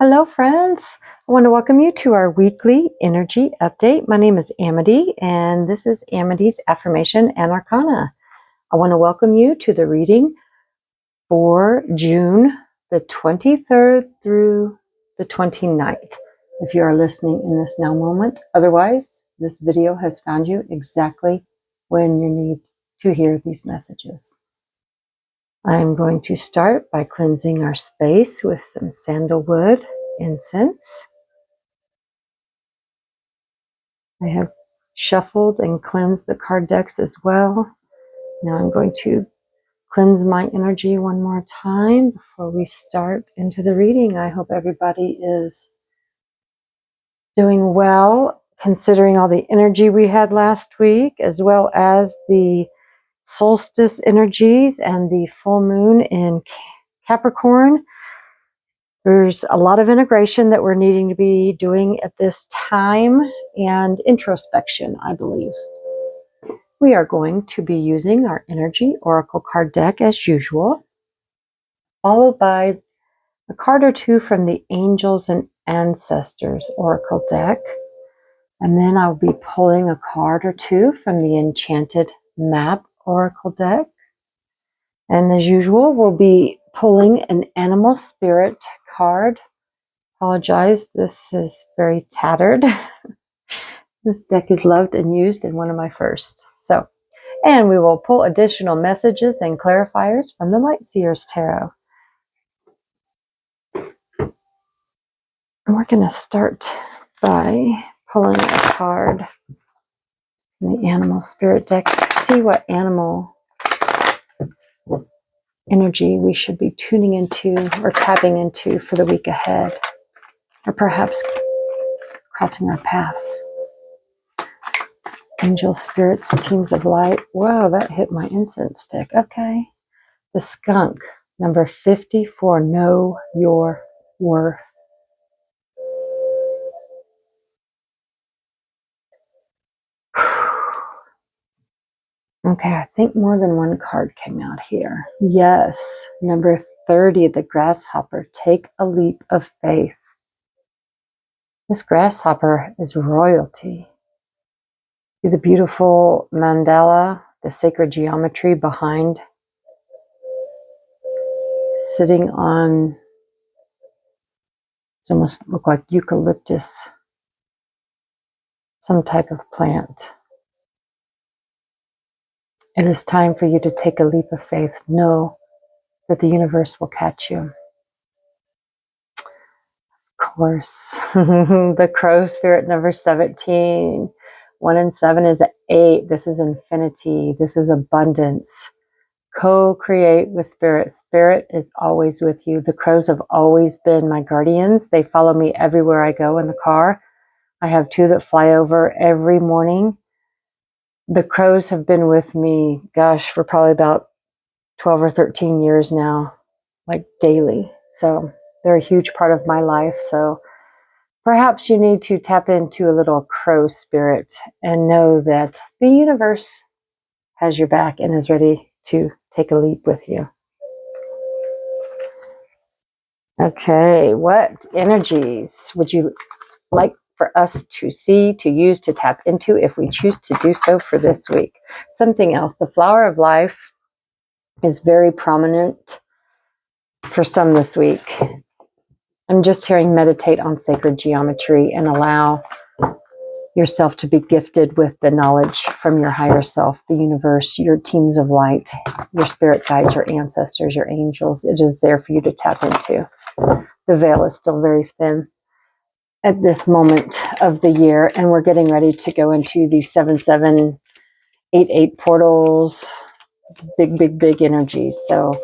Hello, friends. I want to welcome you to our weekly energy update. My name is Amity, and this is Amity's Affirmation and Arcana. I want to welcome you to the reading for June the 23rd through the 29th. If you are listening in this now moment, otherwise, this video has found you exactly when you need to hear these messages. I'm going to start by cleansing our space with some sandalwood incense. I have shuffled and cleansed the card decks as well. Now I'm going to cleanse my energy one more time before we start into the reading. I hope everybody is doing well, considering all the energy we had last week, as well as the solstice energies and the full moon in Capricorn. There's a lot of integration that we're needing to be doing at this time, and introspection, I believe. We are going to be using our Energy Oracle card deck as usual, followed by a card or two from the Angels and Ancestors Oracle deck. And then I'll be pulling a card or two from the Enchanted Map Oracle deck. And as usual, we'll be pulling an Animal Spirit card. Apologize, this is very tattered. This deck is loved and used in one of my first. And we will pull additional messages and clarifiers from the Light Seers Tarot. And we're going to start by pulling a card from the Animal Spirit deck to see what animal energy we should be tuning into or tapping into for the week ahead, or perhaps crossing our paths. Angel spirits, teams of light. Whoa, that hit my incense stick. Okay. The skunk, number 54, know your worth. Okay, I think more than one card came out here. Yes, number 30, the grasshopper, take a leap of faith. This grasshopper is royalty. See the beautiful mandala, the sacred geometry behind, sitting on, it's almost look like eucalyptus, some type of plant. It is time for you to take a leap of faith. Know that the universe will catch you. Of course, the crow spirit, number 17. 1 and 7 is 8. This is infinity. This is abundance. Co-create with spirit. Spirit is always with you. The crows have always been my guardians. They follow me everywhere I go in the car. I have 2 that fly over every morning. The crows have been with me, gosh, for probably about 12 or 13 years now, like daily. So they're a huge part of my life. So perhaps you need to tap into a little crow spirit and know that the universe has your back and is ready to take a leap with you. Okay, what energies would you like for us to see, to use, to tap into if we choose to do so for this week? Something else, the flower of life is very prominent for some this week. I'm just hearing meditate on sacred geometry and allow yourself to be gifted with the knowledge from your higher self, the universe, your teams of light, your spirit guides, your ancestors, your angels. It is there for you to tap into. The veil is still very thin at this moment of the year, and we're getting ready to go into the 7788 portals, big energies. So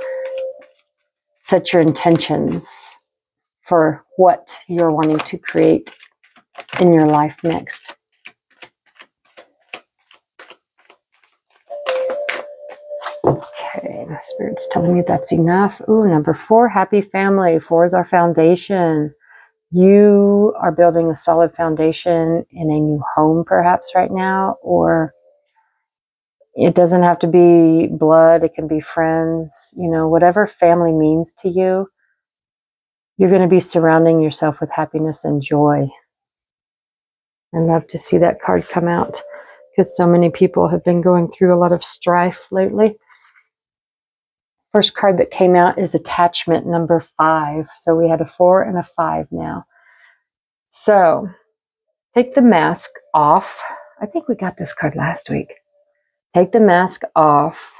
set your intentions for what you're wanting to create in your life next. Okay, the Spirit's telling me that's enough. Ooh, number 4, happy family. 4 is our foundation. You are building a solid foundation in a new home perhaps right now, or it doesn't have to be blood. It can be friends, whatever family means to you. You're going to be surrounding yourself with happiness and joy. I love to see that card come out because so many people have been going through a lot of strife lately. First card that came out is attachment number 5. So we had a 4 and a 5 now. So take the mask off. I think we got this card last week. Take the mask off.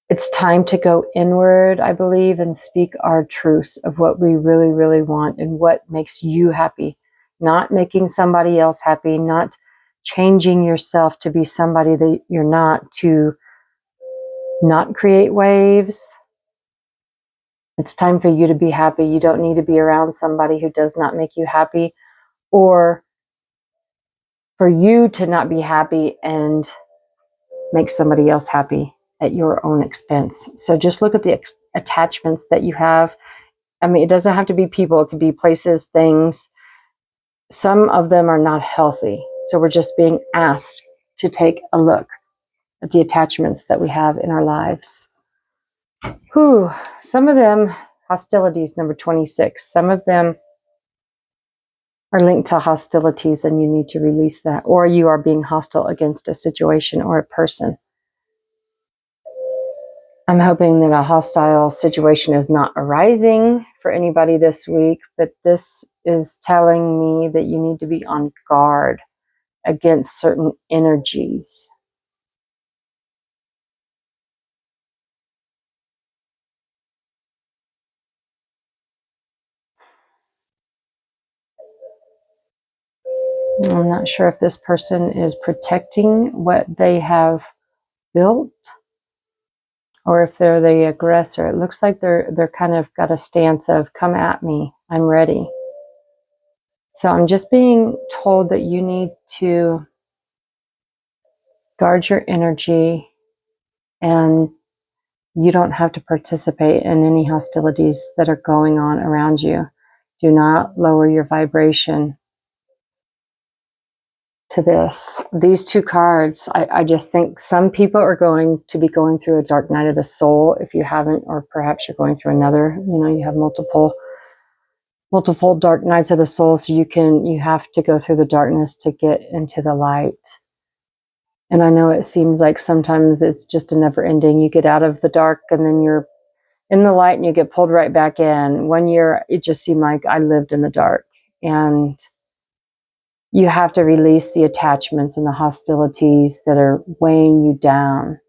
It's time to go inward, I believe, and speak our truths of what we really, really want and what makes you happy. Not making somebody else happy, not changing yourself to be somebody that you're not, to not create waves. It's time for you to be happy. You don't need to be around somebody who does not make you happy, or for you to not be happy and make somebody else happy at your own expense. So just look at the attachments that you have. I mean, it doesn't have to be people. It could be places, things. Some of them are not healthy. So we're just being asked to take a look at the attachments that we have in our lives. Some of them, hostilities, number 26. Some of them are linked to hostilities and you need to release that. Or you are being hostile against a situation or a person. I'm hoping that a hostile situation is not arising for anybody this week, but this is telling me that you need to be on guard against certain energies. I'm not sure if this person is protecting what they have built or if they're the aggressor. It looks like they're kind of got a stance of, come at me, I'm ready. So I'm just being told that you need to guard your energy, and you don't have to participate in any hostilities that are going on around you. Do not lower your vibration to this. These two cards, I just think some people are going to be going through a dark night of the soul if you haven't, or perhaps you're going through another, you have multiple dark nights of the soul, so you have to go through the darkness to get into the light. And I know it seems like sometimes it's just a never ending. You get out of the dark and then you're in the light and you get pulled right back in. 1 year, it just seemed like I lived in the dark. And you have to release the attachments and the hostilities that are weighing you down.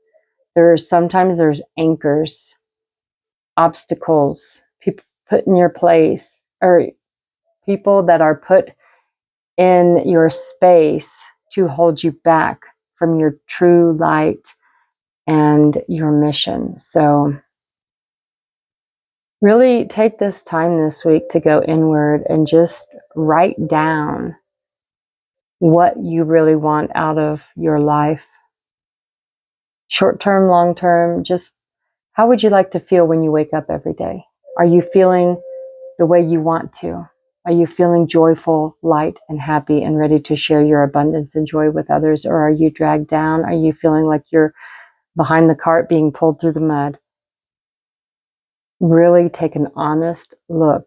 Sometimes there's anchors, obstacles, people put in your place, or people that are put in your space to hold you back from your true light and your mission. So really take this time this week to go inward and just write down what you really want out of your life. Short term, long term, just how would you like to feel when you wake up every day? Are you feeling the way you want to? Are you feeling joyful, light, and happy and ready to share your abundance and joy with others? Or are you dragged down? Are you feeling like you're behind the cart being pulled through the mud? Really take an honest look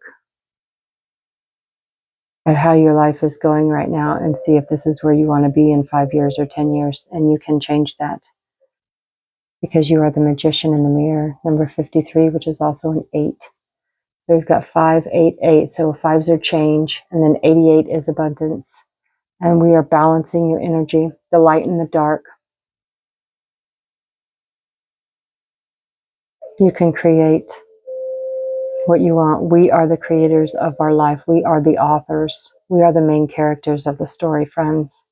at how your life is going right now and see if this is where you want to be in 5 years or 10 years. And you can change that because you are the magician in the mirror. Number 53, which is also an 8. So we've got 5, 8, 8. So 5s are change, and then 88 is abundance. And we are balancing your energy, the light and the dark. You can create what you want. We are the creators of our life. We are the authors. We are the main characters of the story, friends.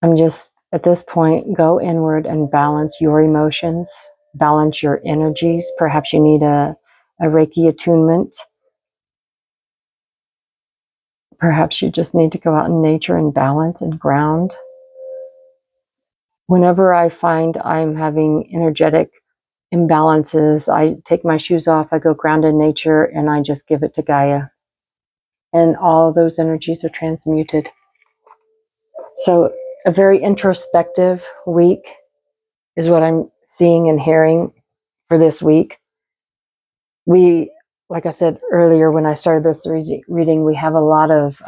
I'm just, at this point, go inward and balance your emotions, balance your energies. Perhaps you need a Reiki attunement. Perhaps you just need to go out in nature and balance and ground. Whenever I find I'm having energetic imbalances, I take my shoes off, I go ground in nature, and I just give it to Gaia. And all those energies are transmuted. So a very introspective week is what I'm seeing and hearing for this week. we, like I said earlier when I started this reading, we have a lot of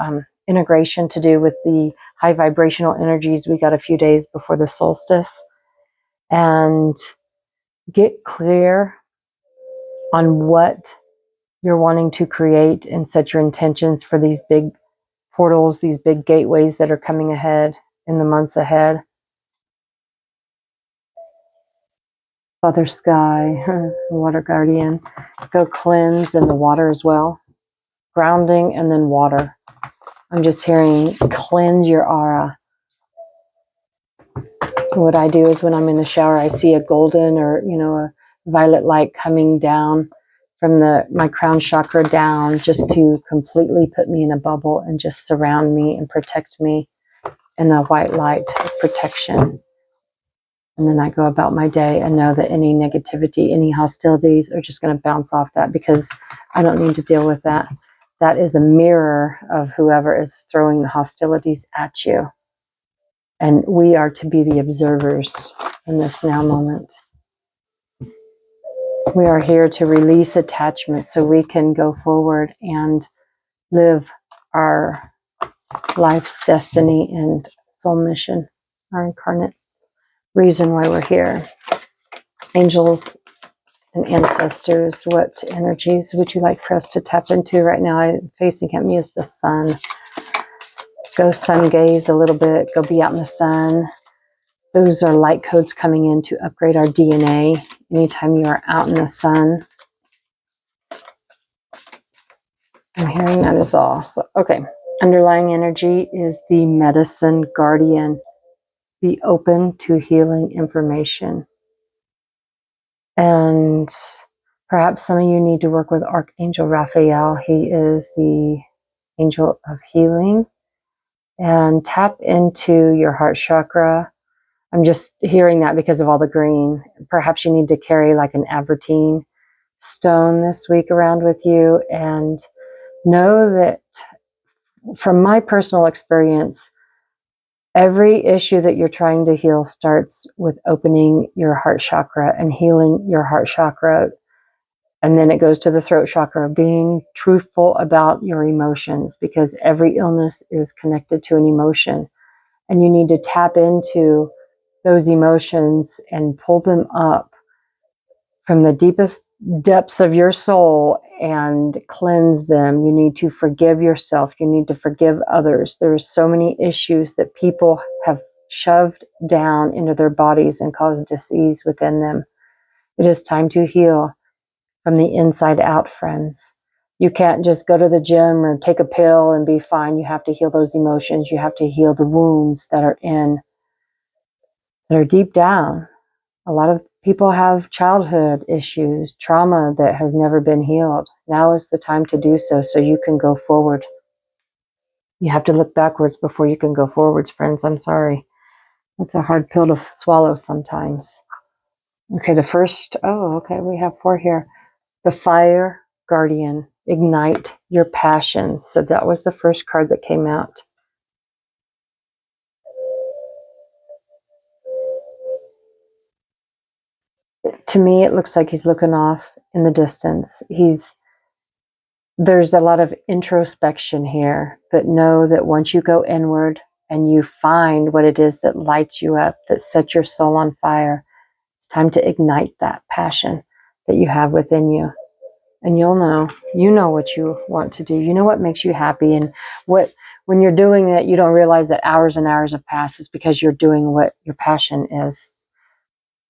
integration to do with the high vibrational energies. We got a few days before the solstice, and get clear on what you're wanting to create and set your intentions for these big portals, these big gateways that are coming ahead in the months ahead. Father Sky, Water Guardian, go cleanse in the water as well. Grounding and then water. I'm just hearing cleanse your aura. What I do is when I'm in the shower, I see a golden or, a violet light coming down from my crown chakra down, just to completely put me in a bubble and just surround me and protect me in a white light of protection. And then I go about my day and know that any negativity, any hostilities are just going to bounce off that, because I don't need to deal with that. That is a mirror of whoever is throwing the hostilities at you. And we are to be the observers in this now moment. We are here to release attachment so we can go forward and live our life's destiny and soul mission, our incarnate reason why we're here. Angels and ancestors, what energies would you like for us to tap into right now? Facing at me is the sun. Go sun gaze a little bit. Go be out in the sun. Those are light codes coming in to upgrade our DNA anytime you are out in the sun. I'm hearing that is all. So, okay. Underlying energy is the medicine guardian. Be open to healing information. And perhaps some of you need to work with Archangel Raphael. He is the angel of healing. And tap into your heart chakra. I'm just hearing that because of all the green. Perhaps you need to carry like an Avertine stone this week around with you, and know that from my personal experience, every issue that you're trying to heal starts with opening your heart chakra and healing your heart chakra. And then it goes to the throat chakra, being truthful about your emotions, because every illness is connected to an emotion. And you need to tap into those emotions and pull them up from the deepest depths of your soul and cleanse them. You need to forgive yourself. You need to forgive others. There are so many issues that people have shoved down into their bodies and caused disease within them. It is time to heal from the inside out, friends. You can't just go to the gym or take a pill and be fine. You have to heal those emotions. You have to heal the wounds that are deep down. A lot of people have childhood issues, trauma that has never been healed. Now is the time to do so you can go forward. You have to look backwards before you can go forwards, friends. I'm sorry. It's a hard pill to swallow sometimes. Okay, we have 4 here. The Fire Guardian, ignite your passions. So that was the first card that came out. To me, it looks like he's looking off in the distance. There's a lot of introspection here, but know that once you go inward and you find what it is that lights you up, that sets your soul on fire, it's time to ignite that passion that you have within you. And you know what you want to do. You know what makes you happy, and when you're doing it, you don't realize that hours and hours have passed. It's because you're doing what your passion is.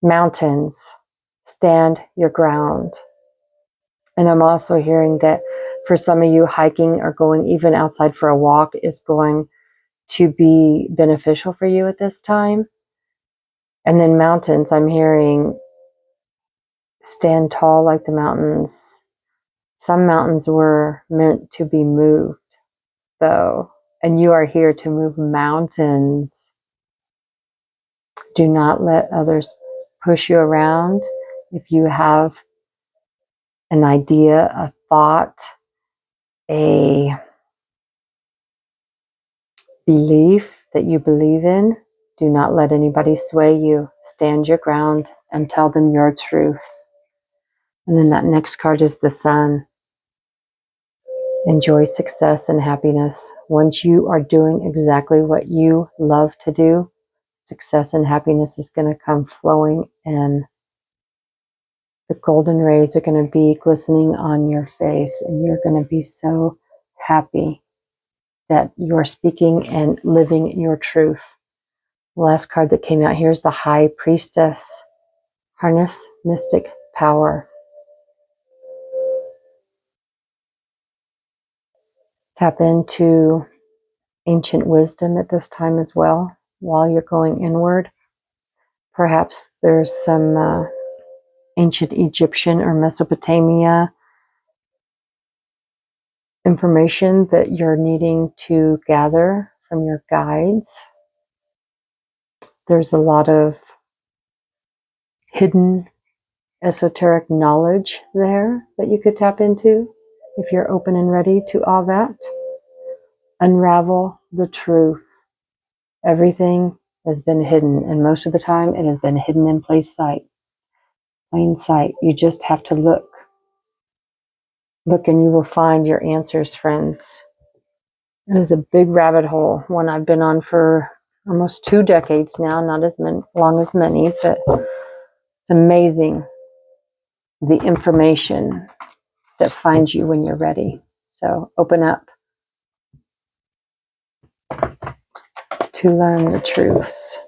Mountains, stand your ground. And I'm also hearing that for some of you, hiking or going even outside for a walk is going to be beneficial for you at this time. And then mountains, I'm hearing stand tall like the mountains. Some mountains were meant to be moved, though, and you are here to move mountains. Do not let others push you around. If you have an idea, a thought, a belief that you believe in, do not let anybody sway you. Stand your ground and tell them your truths. And then that next card is the Sun. Enjoy success and happiness. Once you are doing exactly what you love to do, success and happiness is going to come flowing in. The golden rays are going to be glistening on your face, and you're going to be so happy that you're speaking and living your truth. The last card that came out here is the High Priestess. Harness mystic power. Tap into ancient wisdom at this time as well while you're going inward. Perhaps there's some ancient Egyptian or Mesopotamia information that you're needing to gather from your guides. There's a lot of hidden esoteric knowledge there that you could tap into if you're open and ready to all that. Unravel the truth. Everything has been hidden, and most of the time it has been hidden in plain sight. Plain sight. You just have to look. Look and you will find your answers, friends. It is a big rabbit hole, one I've been on for almost 2 decades now, not as long as many, but it's amazing the information that finds you when you're ready. So open up to learn the truths.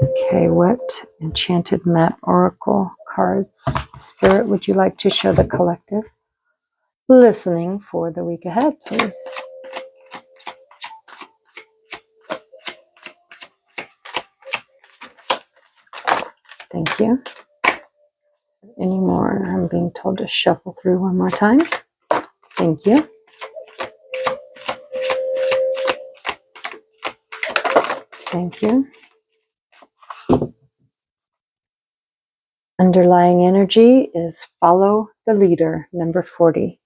Okay, what enchanted map oracle cards, Spirit, would you like to show the collective listening for the week ahead, please? Thank you. Any more? I'm being told to shuffle through one more time. Thank you. Thank you. Underlying energy is follow the leader, number 40.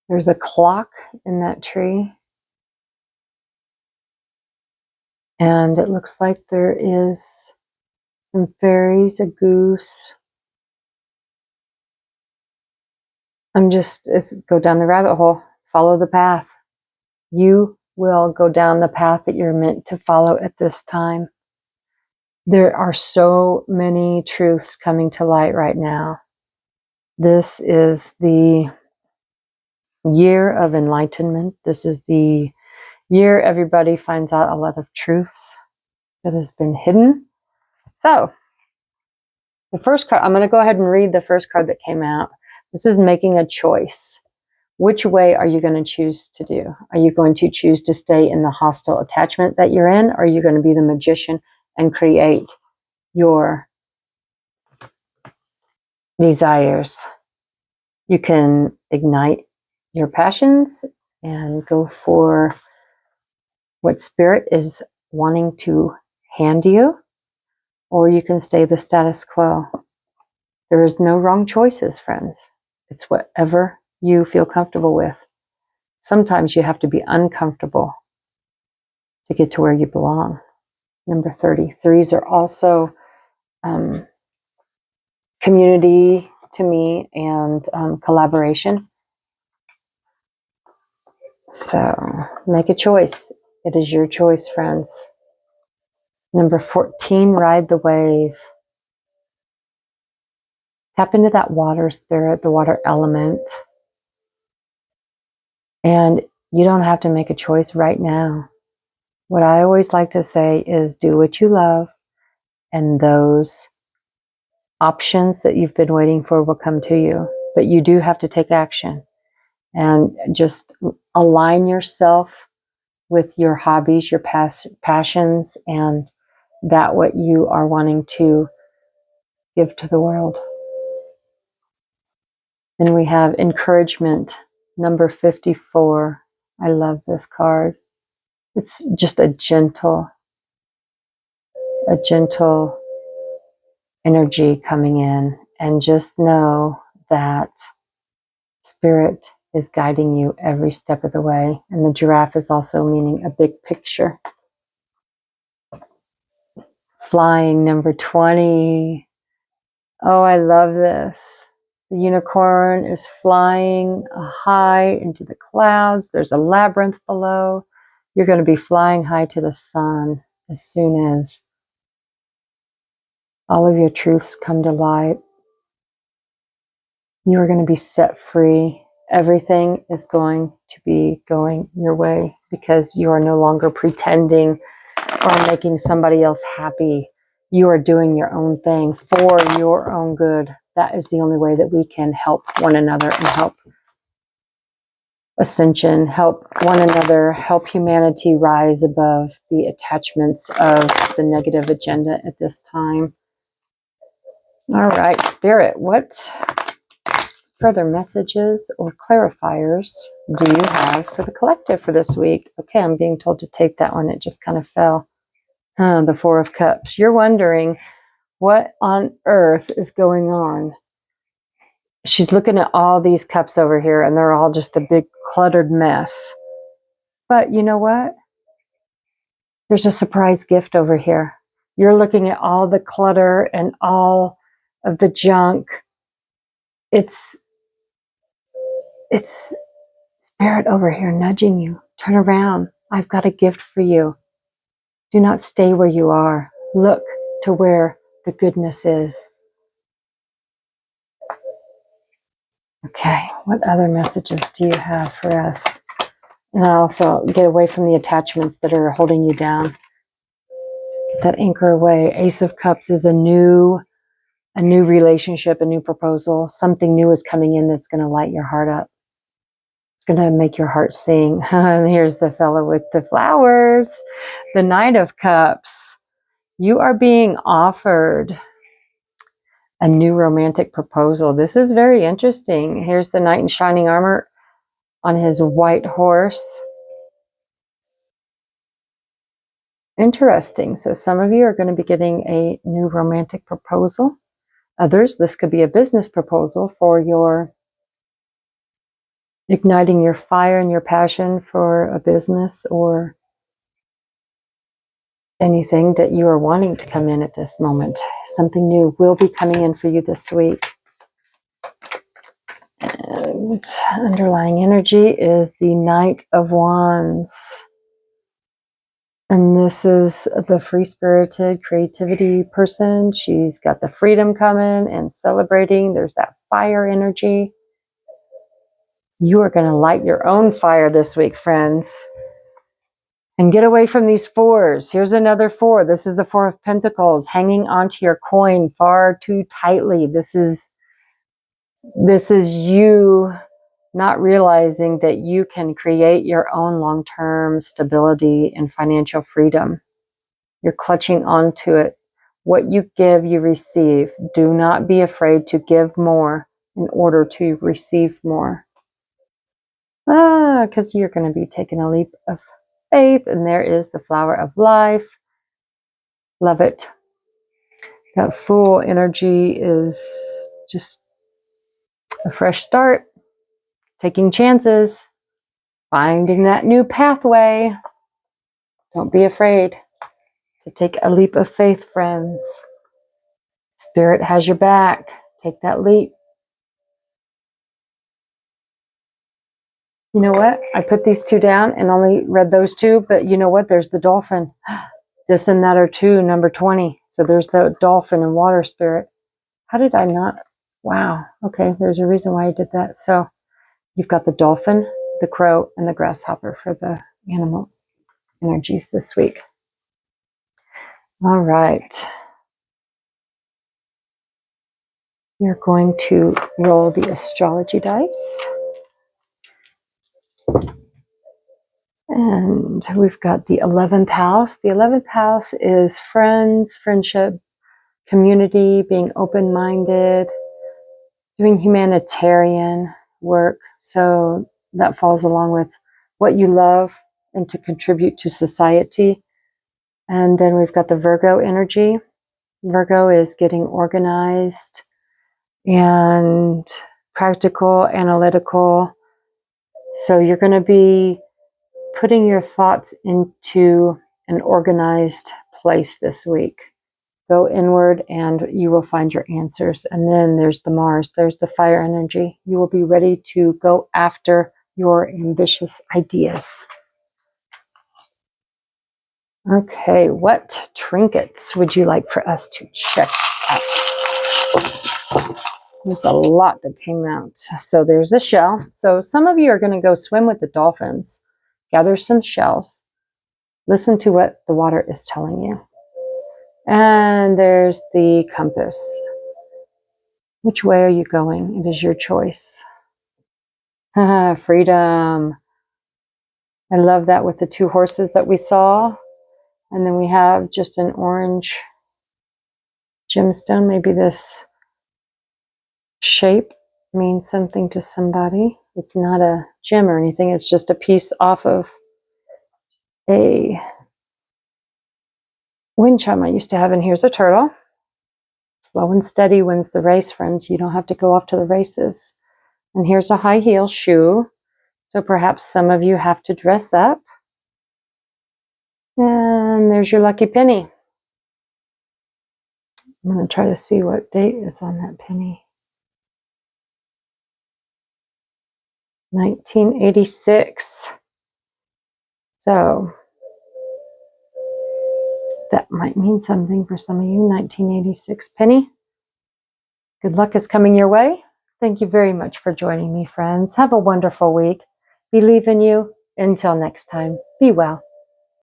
There's a clock in that tree. And it looks like there is some fairies, a goose. Go down the rabbit hole. Follow the path. You will go down the path that you're meant to follow at this time. There are so many truths coming to light right now. This is the year of enlightenment. This is the year everybody finds out a lot of truth that has been hidden. So, the first card, I'm going to go ahead and read the first card that came out. This is making a choice. Which way are you going to choose to do? Are you going to choose to stay in the hostile attachment that you're in? Or are you going to be the magician and create your desires? You can ignite your passions and go for what Spirit is wanting to hand you, or you can stay the status quo. There is no wrong choices, friends. It's whatever you feel comfortable with. Sometimes you have to be uncomfortable to get to where you belong. Number 30. Threes are also community to me and collaboration. So make a choice. It is your choice, friends. Number 14, ride the wave. Tap into that water spirit, the water element. And you don't have to make a choice right now. What I always like to say is do what you love, and those options that you've been waiting for will come to you. But you do have to take action and just align yourself with your hobbies, your passions, and that what you are wanting to give to the world. Then we have encouragement, number 54. I love this card. It's just a gentle energy coming in, and just know that Spirit is guiding you every step of the way. And the giraffe is also meaning a big picture. Flying, number 20. Oh, I love this. The unicorn is flying high into the clouds. There's a labyrinth below. You're going to be flying high to the sun as soon as all of your truths come to light. You are going to be set free. Everything is going to be going your way because you are no longer pretending or making somebody else happy. You are doing your own thing for your own good. That is the only way that we can help one another and help ascension, help one another, help humanity rise above the attachments of the negative agenda at this time. All right, Spirit, what further messages or clarifiers do you have for the collective for this week? Okay, I'm being told to take that one. It just kind of fell. The Four of Cups. You're wondering what on earth is going on. She's looking at all these cups over here, and they're all just a big cluttered mess. But you know what? There's a surprise gift over here. You're looking at all the clutter and all of the junk. It's Spirit over here nudging you. Turn around. I've got a gift for you. Do not stay where you are. Look to where the goodness is. Okay, what other messages do you have for us? And also get away from the attachments that are holding you down. Get that anchor away. Ace of Cups is a new relationship, a new proposal. Something new is coming in that's going to light your heart up. It's going to make your heart sing. And here's the fellow with the flowers. The Knight of Cups. You are being offered a new romantic proposal. This is very interesting. Here's the knight in shining armor on his white horse. Interesting. So some of you are going to be getting a new romantic proposal. Others, this could be a business proposal for your igniting your fire and your passion for a business or anything that you are wanting to come in at this moment. Something new will be coming in for you this week. And underlying energy is the Knight of Wands. And this is the free-spirited creativity person. She's got the freedom coming and celebrating. There's that fire energy. You are going to light your own fire this week, friends. And get away from these fours. Here's another four. This is the Four of Pentacles, hanging onto your coin far too tightly. This is you not realizing that you can create your own long-term stability and financial freedom. You're clutching onto it. What you give, you receive. Do not be afraid to give more in order to receive more. Because you're going to be taking a leap of faith, and there is the flower of life. Love it. That Fool energy is just a fresh start, taking chances, finding that new pathway. Don't be afraid to take a leap of faith, friends. Spirit has your back. Take that leap. You know what? I put these two down and only read those two, but you know what? There's the dolphin. This and that are two, number 20. So there's the dolphin and water spirit. How did I not? Wow. Okay, there's a reason why I did that. So you've got the dolphin, the crow, and the grasshopper for the animal energies this week. All right. We're going to roll the astrology dice. And we've got the 11th house. The 11th house is friends, friendship, community, being open-minded, doing humanitarian work. So that falls along with what you love and to contribute to society. And then we've got the Virgo energy. Virgo is getting organized and practical, analytical. So you're going to be putting your thoughts into an organized place this week. Go inward and you will find your answers. And then there's the Mars, there's the fire energy. You will be ready to go after your ambitious ideas. Okay, what trinkets would you like for us to check out? There's a lot that came out. So there's a shell. So some of you are going to go swim with the dolphins. Gather some shells. Listen to what the water is telling you. And there's the compass. Which way are you going? It is your choice. Freedom. I love that with the two horses that we saw. And then we have just an orange gemstone. Maybe this shape means something to somebody. It's not a gem or anything. It's just a piece off of a wind chime I used to have. And here's a turtle. Slow and steady wins the race, friends. You don't have to go off to the races. And here's a high heel shoe. So perhaps some of you have to dress up. And there's your lucky penny. I'm going to try to see what date is on that penny. 1986. So that might mean something for some of you. 1986 penny. Good luck is coming your way. Thank you very much for joining me, friends. Have a wonderful week. Believe in you. Until next time, be well.